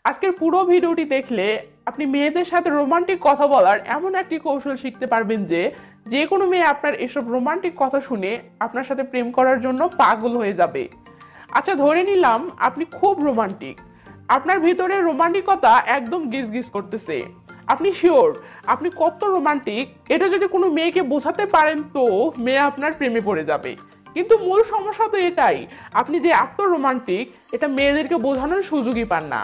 আজকের পুরো ভিডিওটি দেখলে আপনি মেয়েদের সাথে রোমান্টিক কথা বলার এমন একটি কৌশল শিখতে পারবেন যে যে কোনো মেয়ে আপনার এসব রোমান্টিক কথা শুনে আপনার সাথে প্রেম করার জন্য পাগল হয়ে যাবে। আচ্ছা, ধরে নিলাম আপনি খুব রোমান্টিক, আপনার ভিতরে রোমান্টিকতা একদম গিজ করতেছে, আপনি শিওর আপনি কত রোমান্টিক এটা যদি কোনো মেয়েকে বোঝাতে পারেন তো মেয়ে আপনার প্রেমে পড়ে যাবে। কিন্তু মূল সমস্যা তো এটাই, আপনি যে এত রোমান্টিক এটা মেয়েদেরকে বোঝানোর সুযোগই পান না,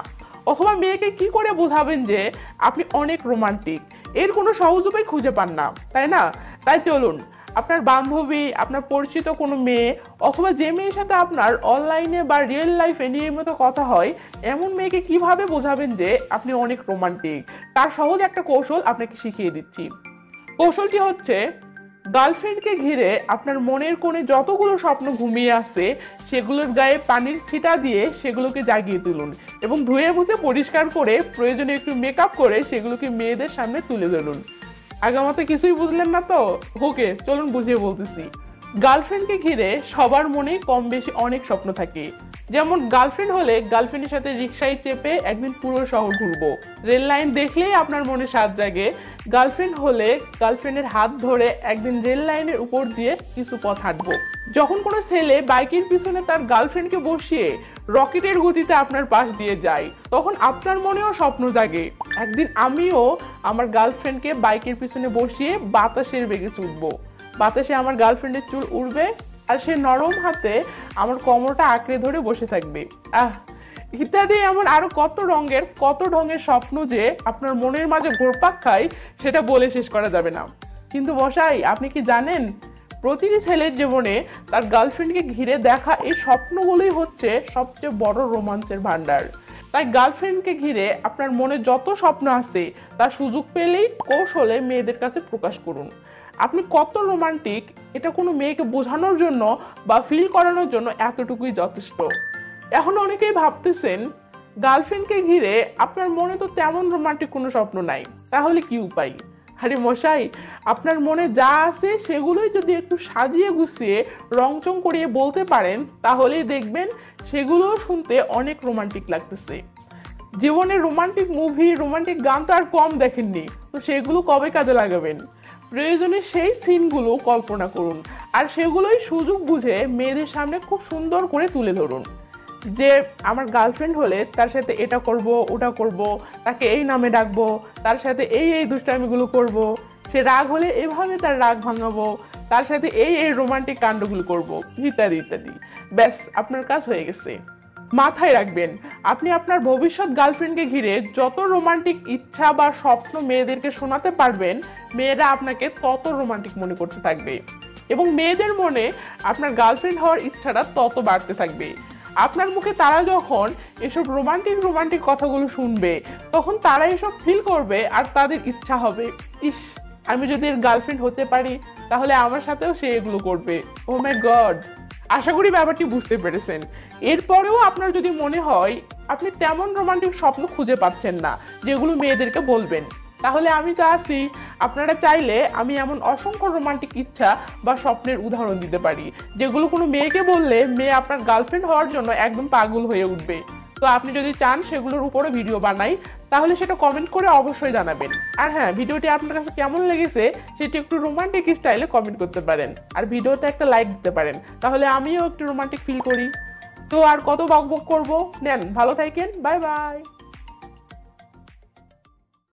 অথবা মেয়েকে কি করে বোঝাবেন যে আপনি অনেক রোমান্টিক, এর কোনো সহজ উপায় খুঁজে পান না, তাই না? তাই চলুন আপনার বান্ধবী, আপনার পরিচিত কোনো মেয়ে, অথবা যে মেয়ের সাথে আপনার অনলাইনে বা রিয়েল লাইফে নিয়মিত কথা হয় এমন মেয়েকে কিভাবে বোঝাবেন যে আপনি অনেক রোমান্টিক, তার সহজ একটা কৌশল আপনাকে শিখিয়ে দিচ্ছি। কৌশলটি হচ্ছে, গার্লফ্রেন্ডকে ঘিরে আপনার মনের কোণে যতগুলো স্বপ্ন ঘুমিয়ে আছে সেগুলোর গায়ে পানির ছিটা দিয়ে সেগুলোকে জাগিয়ে তুলুন এবং ধুয়ে মুছে পরিষ্কার করে প্রয়োজনে একটু মেকআপ করে সেগুলোকে মেয়েদের সামনে তুলে ধরুন। আগামাতে কিছুই বুঝলেন না তো? ওকে, চলুন বুঝিয়ে বলতেছি। গার্লফ্রেন্ডকে ঘিরে সবার মনেই কম বেশি অনেক স্বপ্ন থাকে। যেমন গার্লফ্রেন্ড হলে গার্লফ্রেন্ডের সাথে রিক্সায় চেপে একদিন পুরো শহর ঘুরবো, রেল লাইন দেখলেই আপনার মনে স্বাদ জাগে। গার্লফ্রেন্ড হলে গার্লফ্রেন্ডের হাত ধরে একদিন রেল লাইনের উপর দিয়ে কিছু পথ হাঁটবো। যখন কোনো ছেলে বাইকের পিছনে তার গার্লফ্রেন্ডকে বসিয়ে রকেটের গতিতে আপনার পাশ দিয়ে যায় তখন আপনার মনেও স্বপ্ন জাগে, একদিন আমিও আমার গার্লফ্রেন্ডকে বাইকের পিছনে বসিয়ে বাতাসের বেগে ছুটবো, বাতাসে আমার গার্লফ্রেন্ডের চুল উড়বে আর সে নরম হাতে আমার কোমরটা আঁকড়ে ধরে বসে থাকবে। ইত্যাদি এমন আরো কত ঢঙের স্বপ্ন যে আপনার মনের মাঝে ঘুরপাক খায় সেটা বলে শেষ করা যাবে না। কিন্তু মশাই, আপনি কি জানেন প্রতিটি ছেলের জীবনে তার গার্লফ্রেন্ডকে ঘিরে দেখা এই স্বপ্নগুলোই হচ্ছে সবচেয়ে বড় রোমাঞ্চের ভান্ডার। তাই গার্লফ্রেন্ডকে ঘিরে আপনার মনে যত স্বপ্ন আছে তার সুযোগ পেলেই কৌশলে মেয়েদের কাছে প্রকাশ করুন। আপনি কত রোমান্টিক এটা কোনো মেয়েকে বোঝানোর জন্য বা ফিল করানোর জন্য এতটুকুই যথেষ্ট। এখন অনেকেই ভাবতেছেন, গার্লফ্রেন্ডকে ঘিরে আপনার মনে তো তেমন রোমান্টিক কোনো স্বপ্ন নাই, তাহলে কি উপায়? আরে মশাই, আপনার মনে যা আছে সেগুলোই যদি একটু সাজিয়ে গুছিয়ে রংচং করিয়ে বলতে পারেন তাহলেই দেখবেন সেগুলোও শুনতে অনেক রোমান্টিক লাগতেছে। জীবনে রোমান্টিক মুভি, রোমান্টিক গান তো আর কম দেখেননি, তো সেগুলো কবে কাজে লাগাবেন? প্রয়োজনে সেই সিনগুলো কল্পনা করুন আর সেগুলোই সুযোগ বুঝে মেয়েদের সামনে খুব সুন্দর করে তুলে ধরুন যে আমার গার্লফ্রেন্ড হলে তার সাথে এটা করব, ওটা করব, তাকে এই নামে ডাকবো, তার সাথে এই দুষ্টামিগুলো করব, সে রাগ হলে এভাবে তার রাগ ভাঙাবো, তার সাথে এই রোমান্টিক কাণ্ডগুলো করব, ইত্যাদি ইত্যাদি। ব্যাস, আপনার কাজ হয়ে গেছে। মাথায় রাখবেন, আপনি আপনার ভবিষ্যৎ গার্লফ্রেন্ডকে ঘিরে যত রোমান্টিক ইচ্ছা বা স্বপ্ন মেয়েদেরকে শোনাতে পারবেন মেয়েরা আপনাকে তত রোমান্টিক মনে করতে থাকবে এবং মেয়েদের মনে আপনার গার্লফ্রেন্ড হওয়ার ইচ্ছাটা তত বাড়তে থাকবে। আপনার মুখে তারা যখন এসব রোমান্টিক কথাগুলো শুনবে তখন তারা এসব ফিল করবে আর তাদের ইচ্ছা হবে, ইস, আমি যদি এর গার্লফ্রেন্ড হতে পারি তাহলে আমার সাথেও সে এগুলো করবে। ও মাই গড! আশা করি ব্যাপারটি বুঝতে পেরেছেন। এরপরেও আপনার যদি মনে হয় আপনি তেমন রোমান্টিক স্বপ্ন খুঁজে পাচ্ছেন না যেগুলো মেয়েদেরকে বলবেন, তাহলে আমি তো আছি। আপনারা চাইলে আমি এমন অসংখ্য রোমান্টিক ইচ্ছা বা স্বপ্নের উদাহরণ দিতে পারি যেগুলো কোনো মেয়েকে বললে মেয়ে আপনার গার্লফ্রেন্ড হওয়ার জন্য একদম পাগল হয়ে উঠবে। তো আপনি যদি চান সেগুলোর উপরে ভিডিও বানাই তাহলে সেটা কমেন্ট করে অবশ্যই জানাবেন। আর হ্যাঁ, ভিডিওটি আপনার কাছে কেমন লেগেছে সেটি একটু রোমান্টিক স্টাইলে কমেন্ট করতে পারেন আর ভিডিওতে একটা লাইক দিতে পারেন, তাহলে আমিও একটু রোমান্টিক ফিল করি। তো আর কত বকবক করবো, নেন, ভালো থাকেন, বাই বাই।